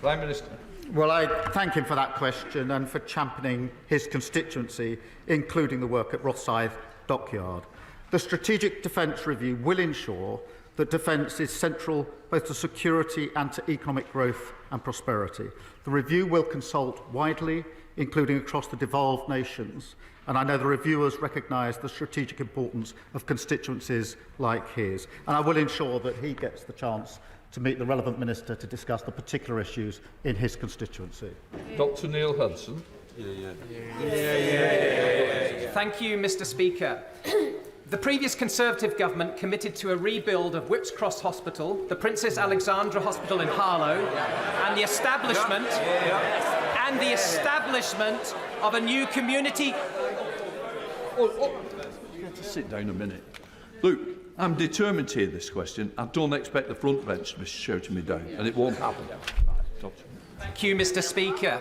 Prime Minister. Well, I thank him for that question and for championing his constituency, including the work at Rosyth Dockyard. The Strategic Defence Review will ensure that defence is central both to security and to economic growth and prosperity. The review will consult widely, including across the devolved nations, and I know the reviewers recognise the strategic importance of constituencies like his, and I will ensure that he gets the chance to meet the relevant minister to discuss the particular issues in his constituency. Dr Neil Hudson. Thank you, Mr Speaker. The previous Conservative government committed to a rebuild of Whipps Cross Hospital, the Princess Alexandra Hospital in Harlow, and the establishment of a new community. You have to sit down a minute. Look, I'm determined to hear this question. I don't expect the front bench to be shouting me down, and it won't happen. Thank you, Mr Speaker.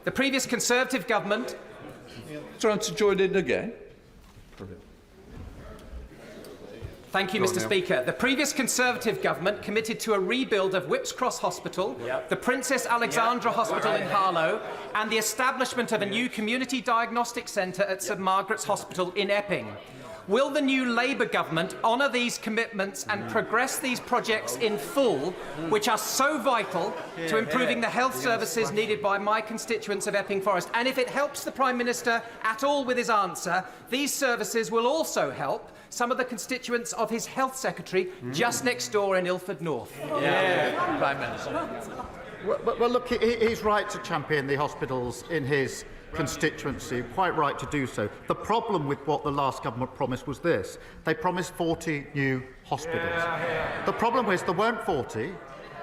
The previous Conservative government... Trying to join in again? Thank you, Mr Speaker. The previous Conservative government committed to a rebuild of Whipps Cross Hospital, the Princess Alexandra Hospital in Harlow, and the establishment of a new community diagnostic centre at St Margaret's Hospital in Epping. Will the new Labour government honour these commitments and progress these projects in full, which are so vital to improving the health services needed by my constituents of Epping Forest? And if it helps the Prime Minister at all with his answer, these services will also help some of the constituents of his Health Secretary just next door in Ilford North. Prime Minister. Well, look, he's right to champion the hospitals in his constituency, quite right to do so. The problem with what the last government promised was this. They promised 40 new hospitals. The problem was there weren't 40,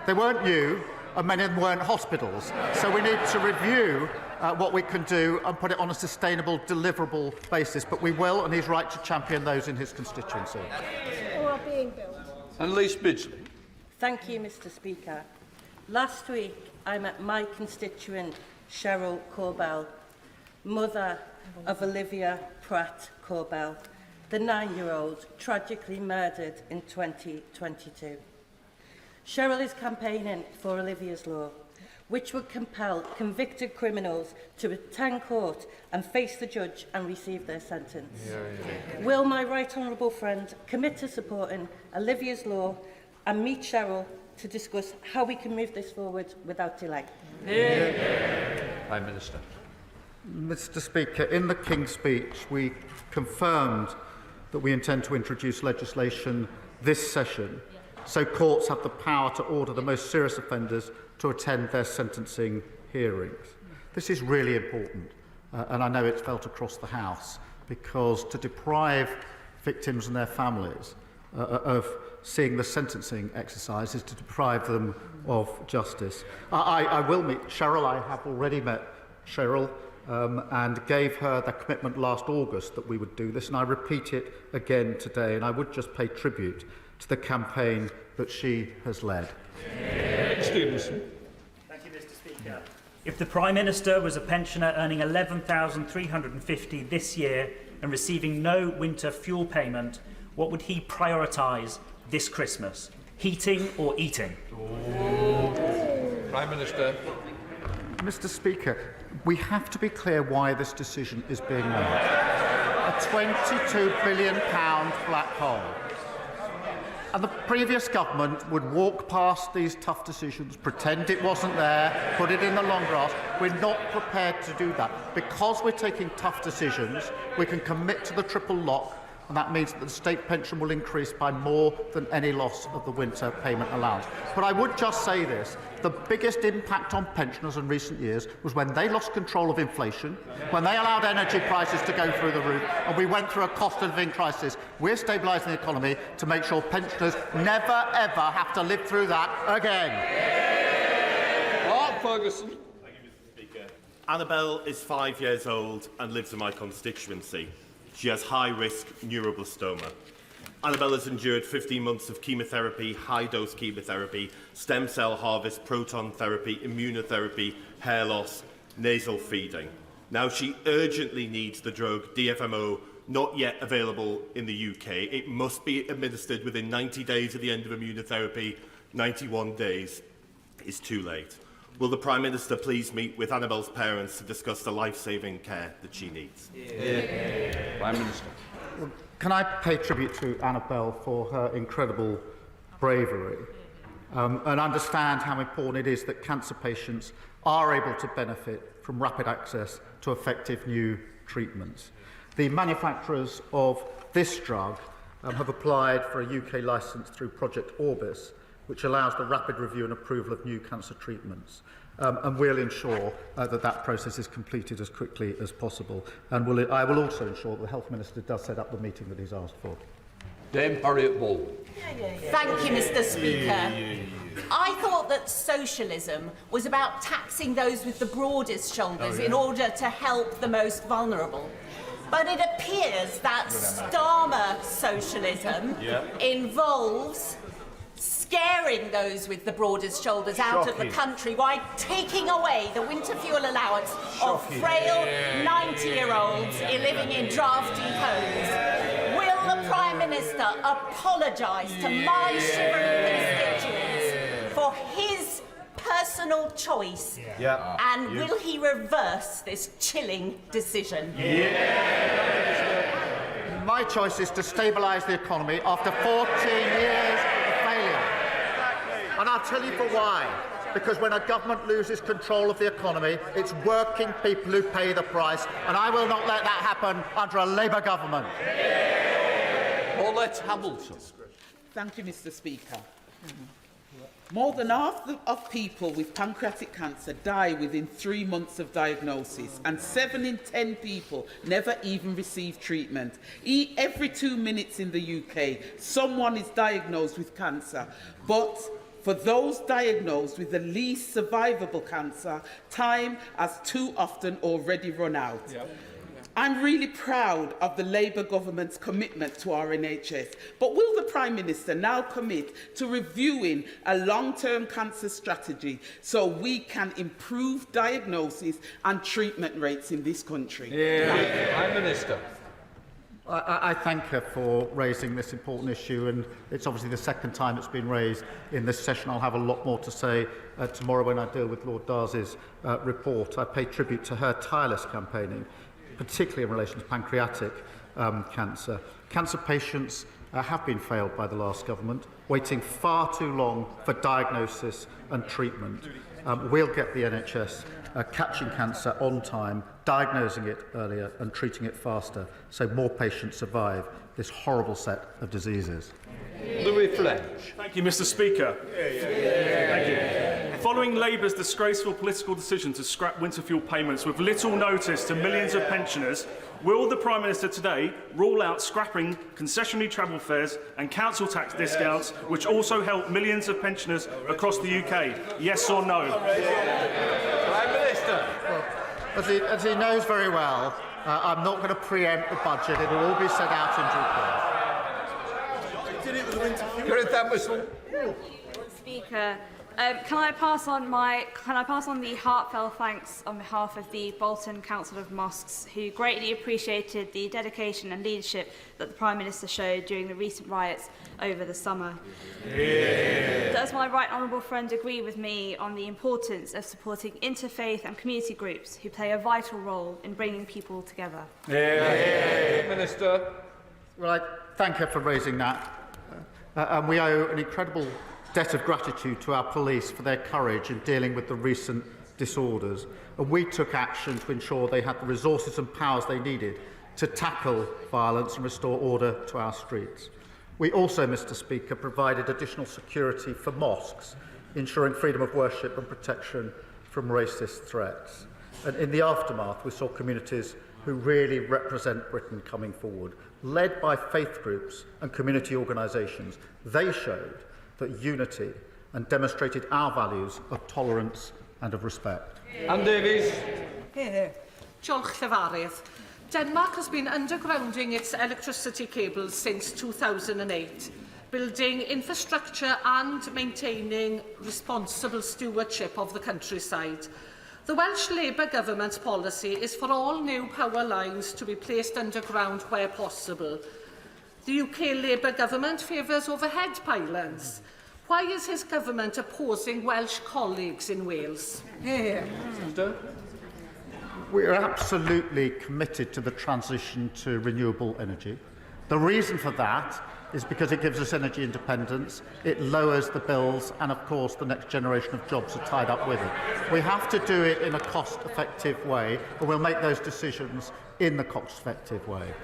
they weren't new, and many of them weren't hospitals. So we need to review what we can do and put it on a sustainable, deliverable basis. But we will, and he's right to champion those in his constituency. Or are being built. And Lise Bidgley. Thank you, Mr Speaker. Last week, I met my constituent, Cheryl Corbell, mother of Olivia Pratt Corbell, the 9-year-old tragically murdered in 2022. Cheryl is campaigning for Olivia's Law, which would compel convicted criminals to attend court and face the judge and receive their sentence. Will my right honourable friend commit to supporting Olivia's Law and meet Cheryl to discuss how we can move this forward without delay? Prime Minister. Mr Speaker, in the King's Speech, we confirmed that we intend to introduce legislation this session so courts have the power to order the most serious offenders to attend their sentencing hearings. This is really important, and I know it's felt across the House, because to deprive victims and their families of seeing the sentencing exercise is to deprive them of justice. I will meet Cheryl. I have already met Cheryl and gave her the commitment last August that we would do this, and I repeat it again today, and I would just pay tribute to the campaign that she has led. Stevenson. Thank you, Mr Speaker. If the Prime Minister was a pensioner earning $11,350 this year and receiving no winter fuel payment, what would he prioritise this Christmas? Heating or eating? Prime Minister. Mr Speaker, we have to be clear why this decision is being made. A £22 billion black hole. And the previous government would walk past these tough decisions, pretend it wasn't there, put it in the long grass. We're not prepared to do that. Because we're taking tough decisions, we can commit to the triple lock, and that means that the state pension will increase by more than any loss of the winter payment allowance. But I would just say this, the biggest impact on pensioners in recent years was when they lost control of inflation, when they allowed energy prices to go through the roof, and we went through a cost of living crisis. We're stabilising the economy to make sure pensioners never, ever have to live through that again. Mark Ferguson. Annabelle is 5 years old and lives in my constituency. She has high-risk neuroblastoma. Annabelle has endured 15 months of chemotherapy, high-dose chemotherapy, stem cell harvest, proton therapy, immunotherapy, hair loss, nasal feeding. Now she urgently needs the drug DFMO, not yet available in the UK. It must be administered within 90 days of the end of immunotherapy. 91 days is too late. Will the Prime Minister please meet with Annabelle's parents to discuss the life-saving care that she needs? Prime Minister. Can I pay tribute to Annabelle for her incredible bravery and understand how important it is that cancer patients are able to benefit from rapid access to effective new treatments. The manufacturers of this drug have applied for a UK licence through Project Orbis, which allows the rapid review and approval of new cancer treatments. And we'll ensure that process is completed as quickly as possible. And I will also ensure that the Health Minister does set up the meeting that he's asked for. Dame Harriet Bull. Thank you, Mr. Speaker. I thought that socialism was about taxing those with the broadest shoulders in order to help the most vulnerable. But it appears that Starmer socialism involves scaring those with the broadest shoulders out of the country by taking away the winter fuel allowance of frail 90-year-olds living in drafty homes. Will the Prime Minister apologise to my shivering constituents for his personal choice? And will he reverse this chilling decision? My choice is to stabilise the economy after 14 years of failure. And I'll tell you for why. Because when a government loses control of the economy, it's working people who pay the price, and I will not let that happen under a Labour government. Paulette Hamilton. Thank you, Mr. Speaker. More than half of people with pancreatic cancer die within 3 months of diagnosis, and 7 in 10 people never even receive treatment. Every 2 minutes in the UK, someone is diagnosed with cancer. But for those diagnosed with the least survivable cancer, time has too often already run out. I'm really proud of the Labour government's commitment to our NHS, but will the Prime Minister now commit to reviewing a long-term cancer strategy so we can improve diagnosis and treatment rates in this country? Prime Minister. I thank her for raising this important issue, and it's obviously the second time it's been raised in this session. I'll have a lot more to say tomorrow when I deal with Lord Darcy's report. I pay tribute to her tireless campaigning, particularly in relation to pancreatic cancer. Cancer patients have been failed by the last government, waiting far too long for diagnosis and treatment. We'll get the NHS catching cancer on time, diagnosing it earlier and treating it faster, so more patients survive this horrible set of diseases. Louis French. Thank you, Mr. Speaker. Thank you. Following Labour's disgraceful political decision to scrap winter fuel payments with little notice to millions of pensioners, will the Prime Minister today rule out scrapping concessionary travel fares and council tax discounts, which also help millions of pensioners across the UK? Yes or no? Prime Minister. Well, as he knows very well, I'm not going to preempt the budget. It will all be set out in due course. Speaker, can I pass on the heartfelt thanks on behalf of the Bolton Council of Mosques, who greatly appreciated the dedication and leadership that the Prime Minister showed during the recent riots over the summer. Does my right honourable friend agree with me on the importance of supporting interfaith and community groups who play a vital role in bringing people together? Minister. Well, I thank her for raising that. And we owe an incredible debt of gratitude to our police for their courage in dealing with the recent disorders. And we took action to ensure they had the resources and powers they needed to tackle violence and restore order to our streets. We also, Mr Speaker, provided additional security for mosques, ensuring freedom of worship and protection from racist threats. And in the aftermath, we saw communities who really represent Britain coming forward, led by faith groups and community organisations. They showed that unity and demonstrated our values of tolerance and of respect. Anne Davies. Diolch Llefarydd. Denmark has been undergrounding its electricity cables since 2008, building infrastructure and maintaining responsible stewardship of the countryside. The Welsh Labour Government's policy is for all new power lines to be placed underground where possible. The UK Labour Government favours overhead pylons. Why is his government opposing Welsh colleagues in Wales? We are absolutely committed to the transition to renewable energy. The reason for that is because it gives us energy independence, it lowers the bills, and of course the next generation of jobs are tied up with it. We have to do it in a cost-effective way, and we'll make those decisions in the cost-effective way.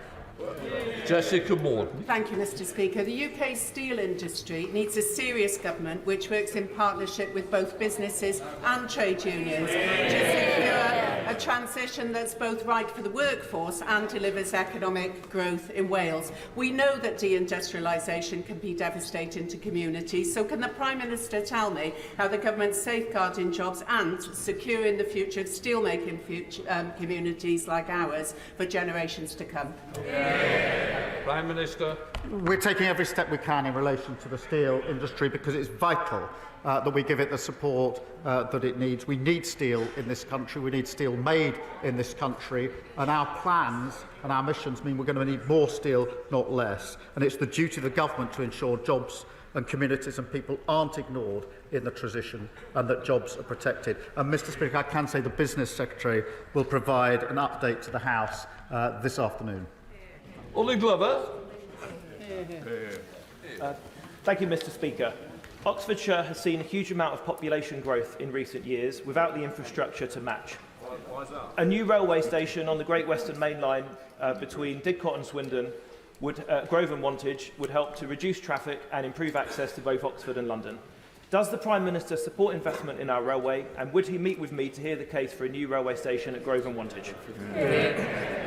Jessica Morton. Thank you, Mr Speaker. The UK steel industry needs a serious government which works in partnership with both businesses and trade unions to secure a transition that's both right for the workforce and delivers economic growth in Wales. We know that deindustrialisation can be devastating to communities, so can the Prime Minister tell me how the government's safeguarding jobs and securing the future of steelmaking communities like ours for generations to come? Prime Minister. We're taking every step we can in relation to the steel industry because it's vital that we give it the support that it needs. We need steel in this country. We need steel made in this country. And our plans and our missions mean we're going to need more steel, not less. And it's the duty of the government to ensure jobs and communities and people aren't ignored in the transition and that jobs are protected. And Mr Speaker, I can say the Business Secretary will provide an update to the House this afternoon. Ollie Glover. Thank you, Mr Speaker. Oxfordshire has seen a huge amount of population growth in recent years without the infrastructure to match. Why is that? A new railway station on the Great Western Main Line between Didcot and Swindon, Grove and Wantage, would help to reduce traffic and improve access to both Oxford and London. Does the Prime Minister support investment in our railway, and would he meet with me to hear the case for a new railway station at Grove and Wantage?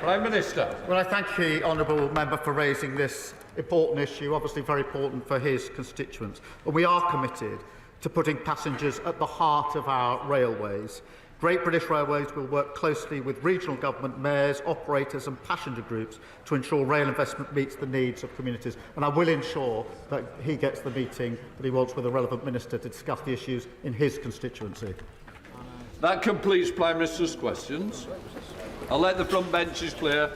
Prime Minister. Well, I thank the honourable member for raising this important issue, obviously very important for his constituents. And we are committed to putting passengers at the heart of our railways. Great British Railways will work closely with regional government, mayors, operators and passenger groups to ensure rail investment meets the needs of communities. And I will ensure that he gets the meeting that he wants with the relevant minister to discuss the issues in his constituency. That completes Prime Minister's questions. I'll let the front benches clear.